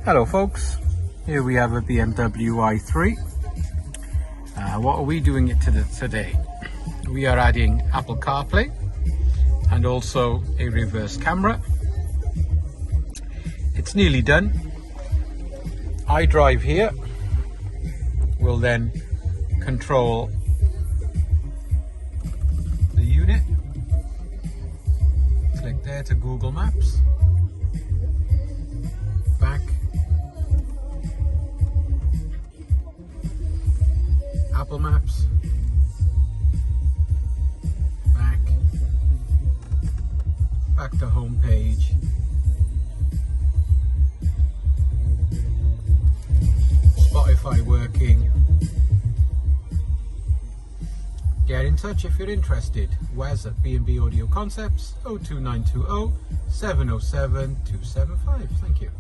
Hello folks, here we have a BMW i3. What are we doing it today? We are adding Apple Carplay and also a reverse camera. It's nearly done. iDrive here will then control the unit. Click there to Google Maps. Back. Apple Maps. Back to home page. Spotify working. Get in touch if you're interested. Wes at B&B Audioconcepts 02920 707 275. Thank you.